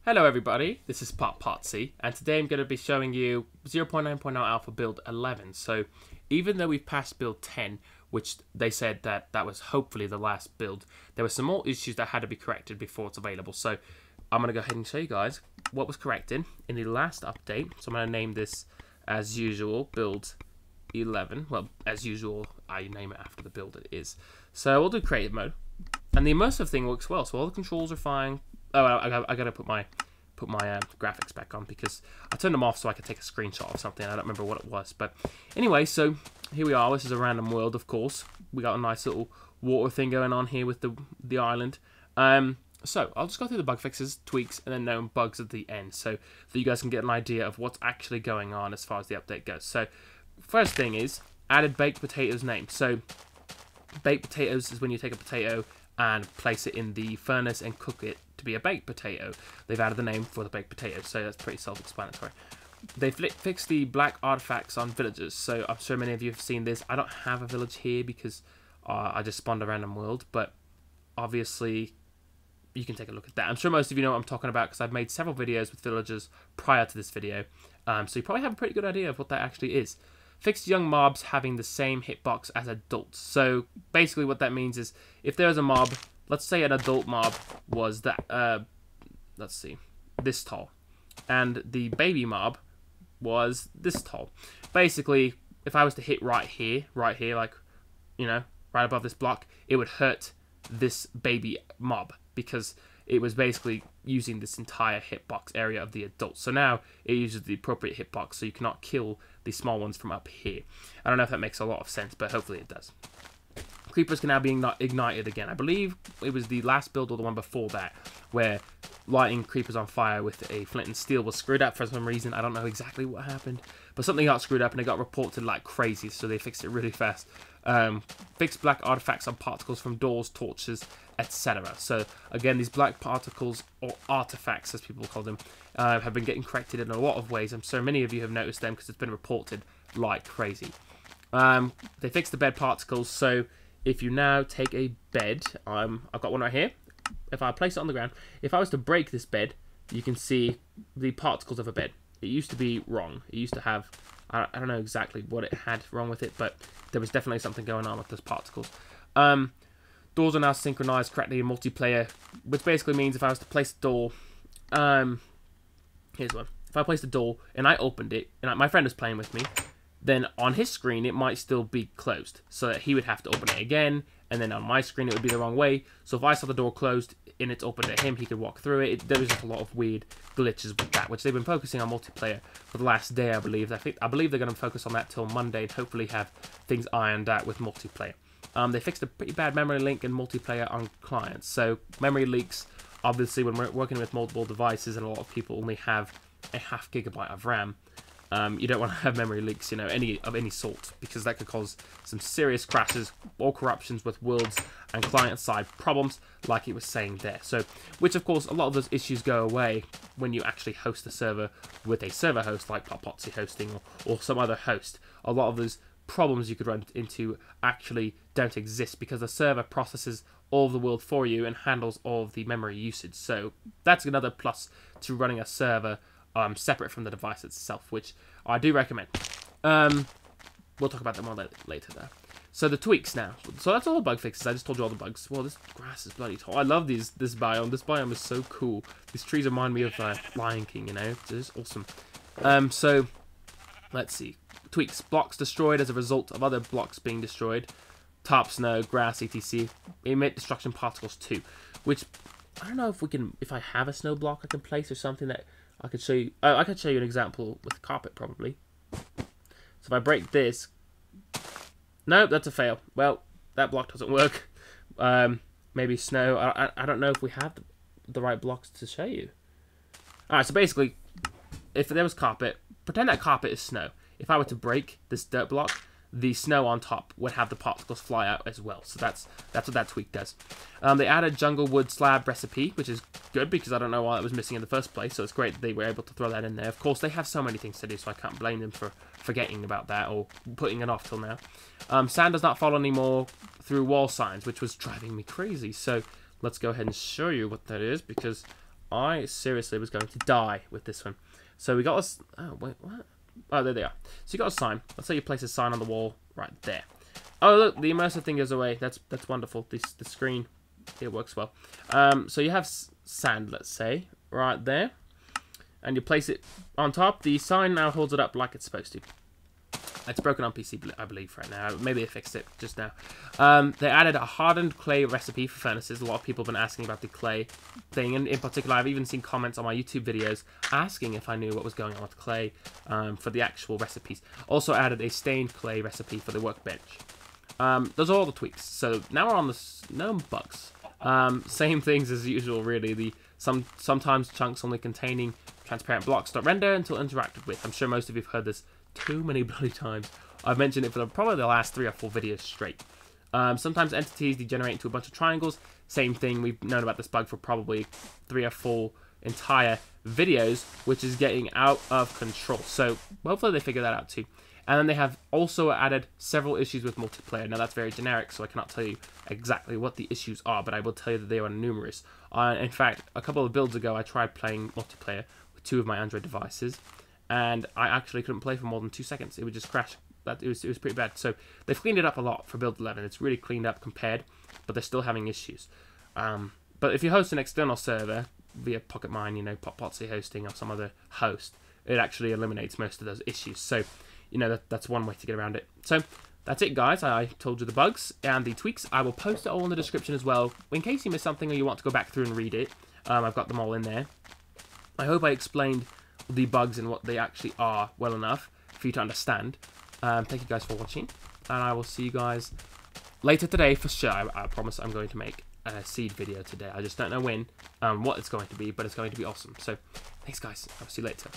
Hello everybody, this is potpotsie, and today I'm going to be showing you 0.9.0 alpha build 11. So even though we've passed build 10, which they said that was hopefully the last build, there were some more issues that had to be corrected before it's available. So I'm going to go ahead and show you guys what was corrected in the last update. So I'm going to name this as usual build 11. Well, as usual, I name it after the build it is. So we'll do creative mode, and the immersive thing works well. So all the controls are fine. Oh, I gotta put my graphics back on because I turned them off so I could take a screenshot of something. I don't remember what it was, but anyway, so here we are. This is a random world, of course. We got a nice little water thing going on here with the island. So I'll just go through the bug fixes, tweaks, and then known bugs at the end, so you guys can get an idea of what's actually going on as far as the update goes. So first thing is added baked potatoes name. So baked potatoes is when you take a potato and place it in the furnace and cook it to be a baked potato. They've added the name for the baked potato, so that's pretty self-explanatory. They've fixed the black artifacts on villagers, so I'm sure many of you have seen this. I don't have a village here because I just spawned a random world, but obviously you can take a look at that. I'm sure most of you know what I'm talking about because I've made several videos with villagers prior to this video, so you probably have a pretty good idea of what that actually is. Fixed young mobs having the same hitbox as adults. So basically what that means is if there's a mob, let's say an adult mob was that, let's see, this tall, and the baby mob was this tall. Basically, if I was to hit right here, like, you know, right above this block, it would hurt this baby mob because it was basically using this entire hitbox area of the adult. So now it uses the appropriate hitbox, so you cannot kill the small ones from up here. I don't know if that makes a lot of sense, but hopefully it does. Creepers can now be ignited again. I believe it was the last build or the one before that where lighting creepers on fire with a flint and steel was screwed up for some reason. I don't know exactly what happened, but something got screwed up and it got reported like crazy, so they fixed it really fast. Fixed black artifacts on particles from doors, torches, etc. So again, these black particles, or artifacts as people call them, have been getting corrected in a lot of ways. I'm sure many of you have noticed them because it's been reported like crazy. They fixed the bed particles, so if you now take a bed, I've got one right here. If I place it on the ground, if I was to break this bed, you can see the particles of a bed. It used to be wrong. It used to have, I don't know exactly what it had wrong with it, but there was definitely something going on with those particles. Doors are now synchronized correctly in multiplayer, which basically means if I was to place the door, here's one. If I placed the door and I opened it, and my friend was playing with me, then on his screen it might still be closed, so that he would have to open it again, and then on my screen it would be the wrong way. So if I saw the door closed and it's open to him, he could walk through it. There was just a lot of weird glitches with that, which they've been focusing on multiplayer for the last day, I believe. I believe they're going to focus on that till Monday and hopefully have things ironed out with multiplayer. They fixed a pretty bad memory leak in multiplayer on clients. So memory leaks, obviously, when we're working with multiple devices and a lot of people only have a ½ gigabyte of RAM, you don't want to have memory leaks, you know, of any sort, because that could cause some serious crashes or corruptions with worlds and client-side problems, like he was saying there. So, which of course, a lot of those issues go away when you actually host a server with a server host like potpotsie hosting or some other host. A lot of those problems you could run into actually don't exist because the server processes all of the world for you and handles all of the memory usage. So that's another plus to running a server separate from the device itself, which I do recommend. We'll talk about that more later though. So the tweaks now. So that's all the bug fixes. I just told you all the bugs. Well, this grass is bloody tall. I love this biome. This biome is so cool. These trees remind me of Lion King, you know? It's just awesome. So let's see. Tweaks. Blocks destroyed as a result of other blocks being destroyed. Topsnow, grass, etc. Emit destruction particles too. Which, I don't know if I have a snow block I can place or something that I could show you. I could show you an example with carpet probably. So if I break this, nope, that's a fail. Well, that block doesn't work. Maybe snow. I don't know if we have the right blocks to show you. All right, so basically, if there was carpet, pretend that carpet is snow. If I were to break this dirt block, the snow on top would have the particles fly out as well. So that's what that tweak does. They added jungle wood slab recipe, which is good because I don't know why it was missing in the first place. So it's great that they were able to throw that in there. Of course, they have so many things to do, so I can't blame them for forgetting about that or putting it off till now. Sand does not fall anymore through wall signs, which was driving me crazy. So let's go ahead and show you what that is because I seriously was going to die with this one. So we got a... Oh, wait, what? Oh, there they are. So you got a sign. Let's say you place a sign on the wall right there. Oh, look, the immersive thing goes away. That's wonderful. The screen, it works well. So you have sand, let's say, right there. And you place it on top. The sign now holds it up like it's supposed to. It's broken on PC, I believe, right now. Maybe they fixed it just now. They added a hardened clay recipe for furnaces. A lot of people have been asking about the clay thing. And in particular, I've even seen comments on my YouTube videos asking if I knew what was going on with clay for the actual recipes. Also added a stained clay recipe for the workbench. Those are all the tweaks. So now we're on the no bugs. Same things as usual, really. Sometimes chunks only containing transparent blocks don't render until interacted with. I'm sure most of you have heard this too many bloody times. I've mentioned it for probably the last 3 or 4 videos straight. Sometimes entities degenerate into a bunch of triangles. Same thing, we've known about this bug for probably 3 or 4 entire videos, which is getting out of control. So hopefully they figure that out too. And then they have also added several issues with multiplayer. Now that's very generic, so I cannot tell you exactly what the issues are, but I will tell you that they are numerous. In fact, a couple of builds ago, I tried playing multiplayer with 2 of my Android devices, and I actually couldn't play for more than 2 seconds. It would just crash. It was pretty bad. So they've cleaned it up a lot for build 11. It's really cleaned up compared, but they're still having issues. But if you host an external server via PocketMine, you know, potpotsie hosting or some other host, it actually eliminates most of those issues. So, you know, that's one way to get around it. So that's it, guys. I told you the bugs and the tweaks. I will post it all in the description as well, in case you missed something or you want to go back through and read it. I've got them all in there. I hope I explained the bugs and what they actually are well enough for you to understand. Thank you guys for watching, and I will see you guys later today for sure. I promise I'm going to make a seed video today. I just don't know when, what it's going to be, but it's going to be awesome. So thanks, guys. I'll see you later.